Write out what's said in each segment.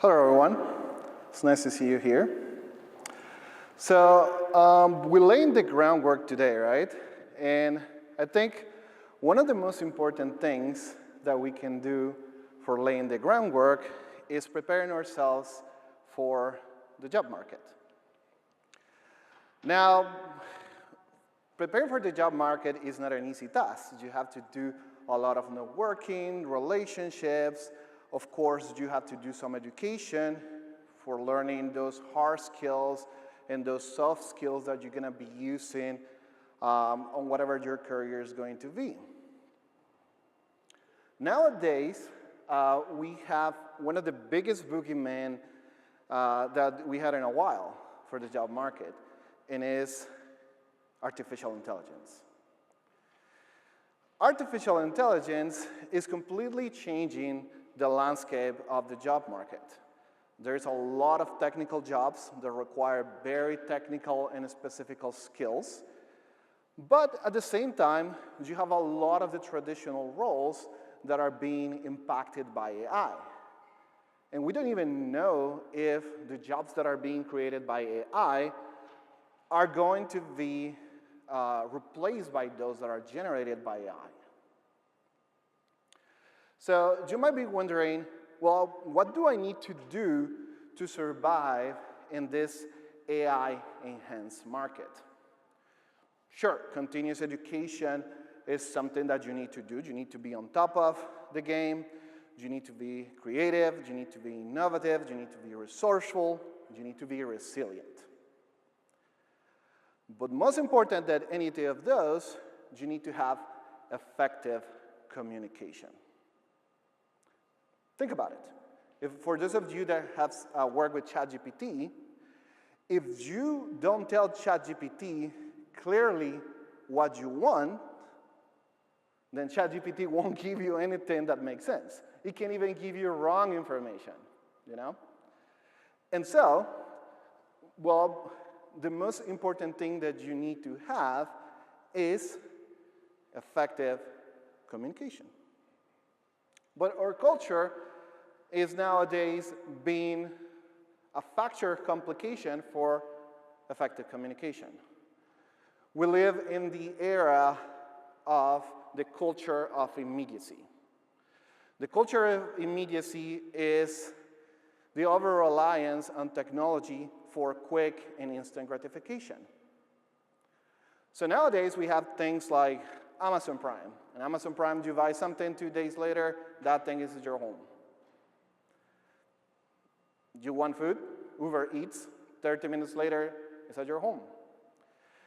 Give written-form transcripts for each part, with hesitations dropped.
Hello, everyone. It's nice to see you here. So we're laying the groundwork today, right? And I think one of the most important things that we can do for laying the groundwork is preparing ourselves for the job market. Now, preparing for the job market is not an easy task. You have to do a lot of networking, relationships. Of course, you have to do some education for learning those hard skills and those soft skills that you're going to be using on whatever your career is going to be. Nowadays, we have one of the biggest boogeymen that we had in a while for the job market, and is artificial intelligence. Artificial intelligence is completely changing the landscape of the job market. There's a lot of technical jobs that require very technical and specific skills, but at the same time, you have a lot of the traditional roles that are being impacted by AI. And we don't even know if the jobs that are being created by AI are going to be replaced by those that are generated by AI. So you might be wondering, well, what do I need to do to survive in this AI-enhanced market? Sure, continuous education is something that you need to do. You need to be on top of the game. You need to be creative. You need to be innovative. You need to be resourceful. You need to be resilient. But most important than any of those, you need to have effective communication. Think about it. For those of you that have worked with ChatGPT, if you don't tell ChatGPT clearly what you want, then ChatGPT won't give you anything that makes sense. It can even give you wrong information, you know? And so, well, the most important thing that you need to have is effective communication. But our culture is nowadays being a factor complication for effective communication. We live in the era of the culture of immediacy. The culture of immediacy is the over-reliance on technology for quick and instant gratification. So nowadays, we have things like Amazon Prime. And Amazon Prime, you buy something 2 days later, that thing is at your home. You want food? Uber Eats, 30 minutes later, it's at your home.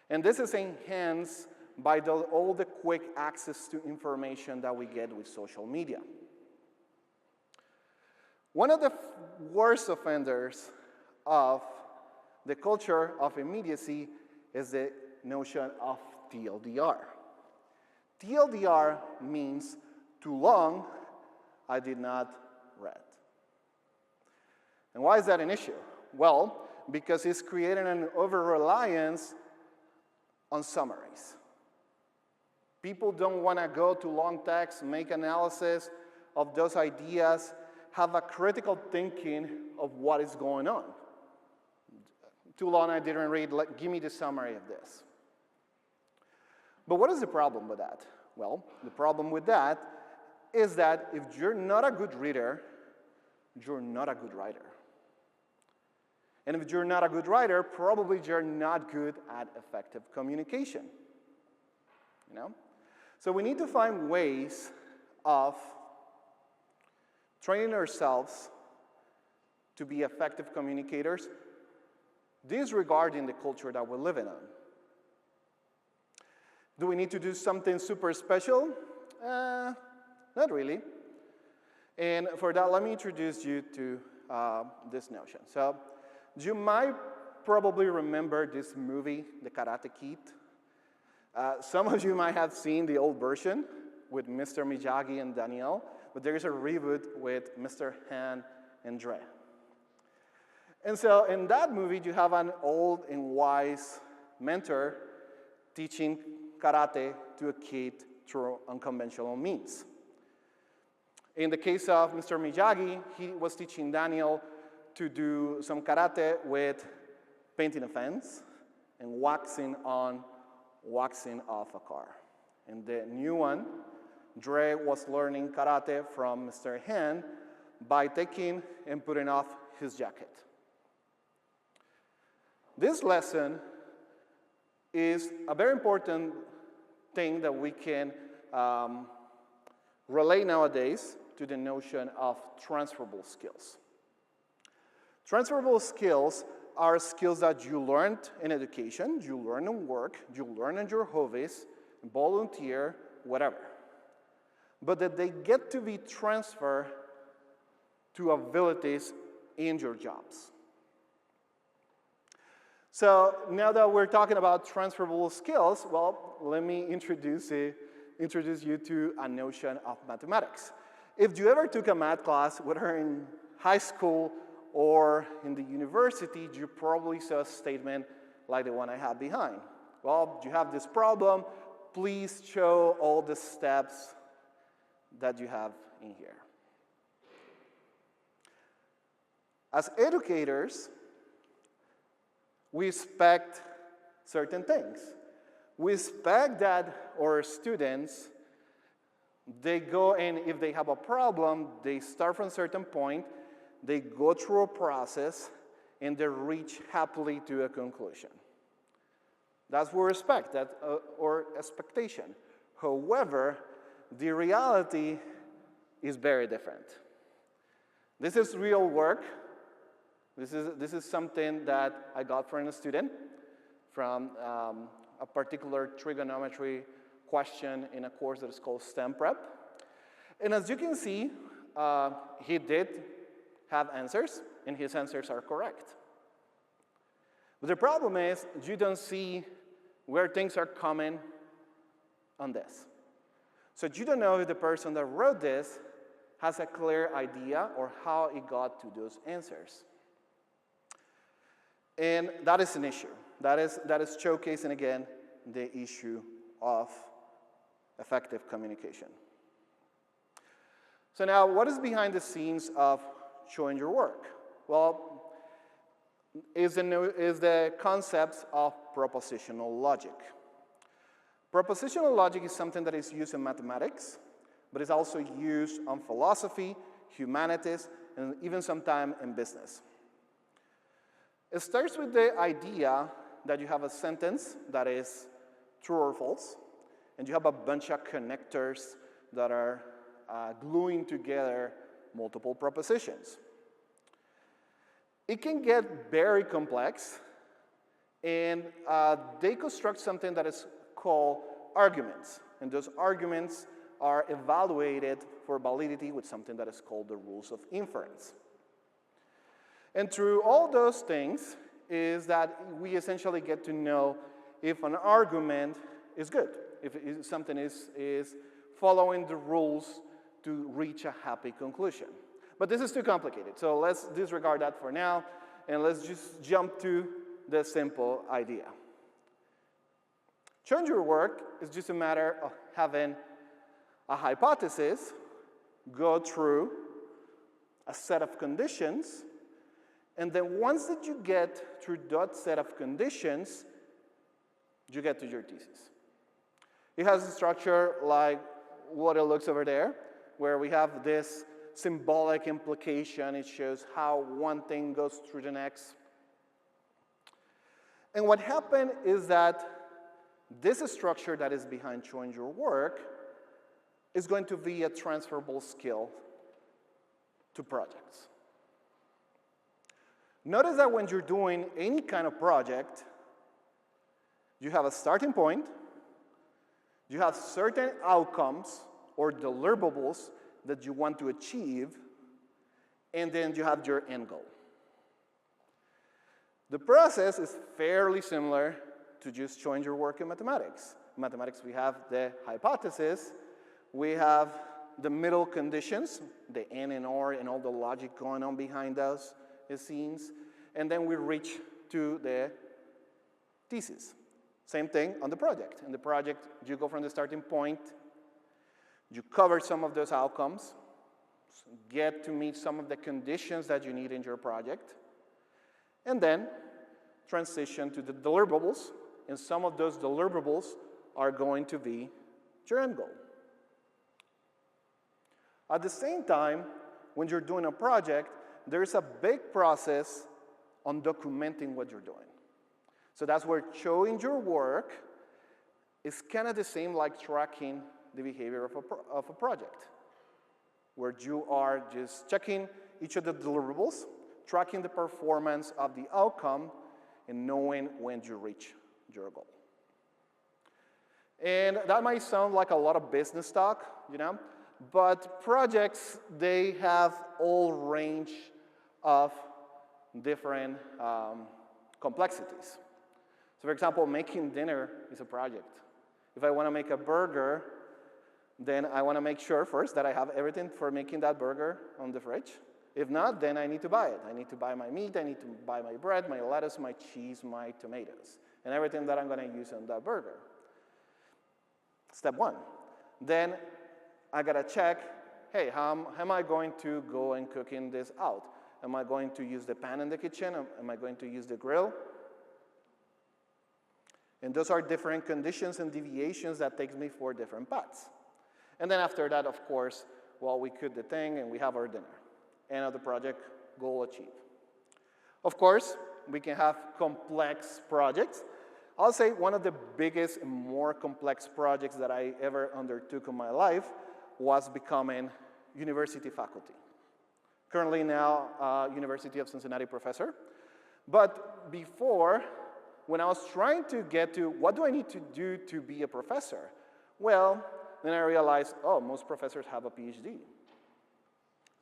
And this is enhanced by all the quick access to information that we get with social media. One of the worst offenders of the culture of immediacy is the notion of TLDR. TLDR means too long, I did not read. And why is that an issue? Well, because it's creating an over-reliance on summaries. People don't want to go to long text, make analysis of those ideas, have a critical thinking of what is going on. Too long, I didn't read, give me the summary of this. But what is the problem with that? Well, the problem with that is that if you're not a good reader, you're not a good writer. And if you're not a good writer, probably you're not good at effective communication. You know? So we need to find ways of training ourselves to be effective communicators, disregarding the culture that we're living in. Do we need to do something super special? Not really. And for that, let me introduce you to this notion. So you might probably remember this movie, The Karate Kid. Some of you might have seen the old version with Mr. Miyagi and Daniel, but there is a reboot with Mr. Han and Dre. And so in that movie, you have an old and wise mentor teaching karate to a kid through unconventional means. In the case of Mr. Miyagi, he was teaching Daniel to do some karate with painting a fence and waxing on, waxing off a car. And the new one, Dre was learning karate from Mr. Han by taking and putting off his jacket. This lesson is a very important thing that we can relate nowadays to the notion of transferable skills. Transferable skills are skills that you learned in education, you learn in work, you learn in your hobbies, volunteer, whatever. But that they get to be transferred to abilities in your jobs. So now that we're talking about transferable skills, well, let me introduce you to a notion of mathematics. If you ever took a math class, whether in high school or in the university, you probably saw a statement like the one I have behind. Well, you have this problem, please show all the steps that you have in here. As educators, we expect certain things. We expect that our students, they go and if they have a problem, they start from a certain point, they go through a process, and they reach happily to a conclusion. That's what we expect, that's our expectation. However, the reality is very different. This is real work. This is something that I got from a student from a particular trigonometry question in a course that is called STEM Prep. And as you can see, he did have answers, and his answers are correct. But the problem is you don't see where things are coming on this. So you don't know if the person that wrote this has a clear idea or how he got to those answers. And that is an issue. That is showcasing, again, the issue of effective communication. So now, what is behind the scenes of showing your work? Well, is the concepts of propositional logic. Propositional logic is something that is used in mathematics, but is also used on philosophy, humanities, and even sometimes in business. It starts with the idea that you have a sentence that is true or false, and you have a bunch of connectors that are gluing together multiple propositions. It can get very complex, and they construct something that is called arguments, and those arguments are evaluated for validity with something that is called the rules of inference. And through all those things is that we essentially get to know if an argument is good, if something is following the rules to reach a happy conclusion. But this is too complicated, so let's disregard that for now, and let's just jump to the simple idea. Showing your work is just a matter of having a hypothesis, go through a set of conditions, and then once that you get through that set of conditions, you get to your thesis. It has a structure like what it looks over there, where we have this symbolic implication. It shows how one thing goes through the next. And what happened is that this structure that is behind showing your work is going to be a transferable skill to projects. Notice that when you're doing any kind of project, you have a starting point, you have certain outcomes or deliverables that you want to achieve, and then you have your end goal. The process is fairly similar to just showing your work in mathematics. In mathematics, we have the hypothesis, we have the middle conditions, the and and or, and all the logic going on behind those scenes, and then we reach to the thesis. Same thing on the project. In the project, you go from the starting point, you cover some of those outcomes, get to meet some of the conditions that you need in your project, and then transition to the deliverables, and some of those deliverables are going to be your end goal. At the same time, when you're doing a project, there's a big process on documenting what you're doing. So that's where showing your work is kind of the same like tracking the behavior of a project, where you are just checking each of the deliverables, tracking the performance of the outcome, and knowing when you reach your goal. And that might sound like a lot of business talk, you know, but projects, they have all range of different complexities. So for example, making dinner is a project. If I want to make a burger, then I want to make sure first that I have everything for making that burger on the fridge. If not, then I need to buy it. I need to buy my meat, I need to buy my bread, my lettuce, my cheese, my tomatoes, and everything that I'm going to use on that burger. Step one. Then I got to check, hey, how am I going to go and cooking this out? Am I going to use the pan in the kitchen? Am I going to use the grill? And those are different conditions and deviations that takes me for different paths. And then after that, of course, well, we cook the thing and we have our dinner. End of the project, goal achieved. Of course, we can have complex projects. I'll say one of the biggest and more complex projects that I ever undertook in my life was becoming university faculty. Currently now, University of Cincinnati professor. But before, when I was trying to get to what do I need to do to be a professor, well, then I realized, oh, most professors have a PhD.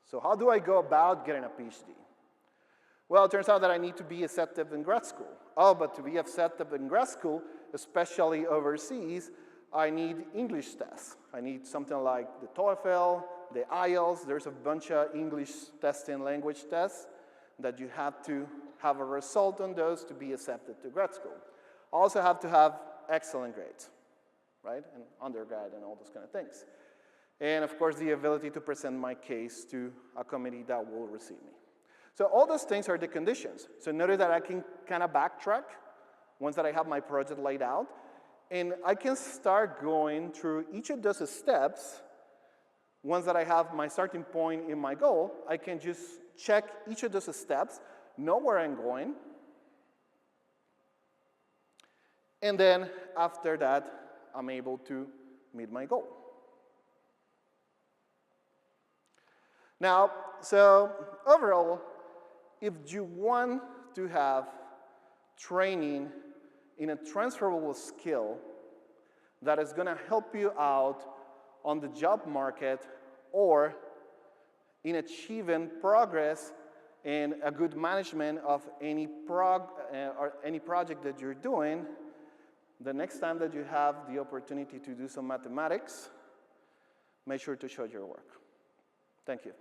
So how do I go about getting a PhD? Well, it turns out that I need to be accepted in grad school. Oh, but to be accepted in grad school, especially overseas, I need English tests. I need something like the TOEFL, the IELTS. There's a bunch of English testing language tests that you have to have a result on those to be accepted to grad school. Also have to have excellent grades, right? And undergrad and all those kind of things. And of course, the ability to present my case to a committee that will receive me. So all those things are the conditions. So notice that I can kind of backtrack once that I have my project laid out. And I can start going through each of those steps. Once that I have my starting point in my goal, I can just check each of those steps, know where I'm going. And then after that, I'm able to meet my goal. Now, so overall, if you want to have training in a transferable skill that is going to help you out on the job market or in achieving progress and a good management of any project that you're doing, the next time that you have the opportunity to do some mathematics, make sure to show your work. Thank you.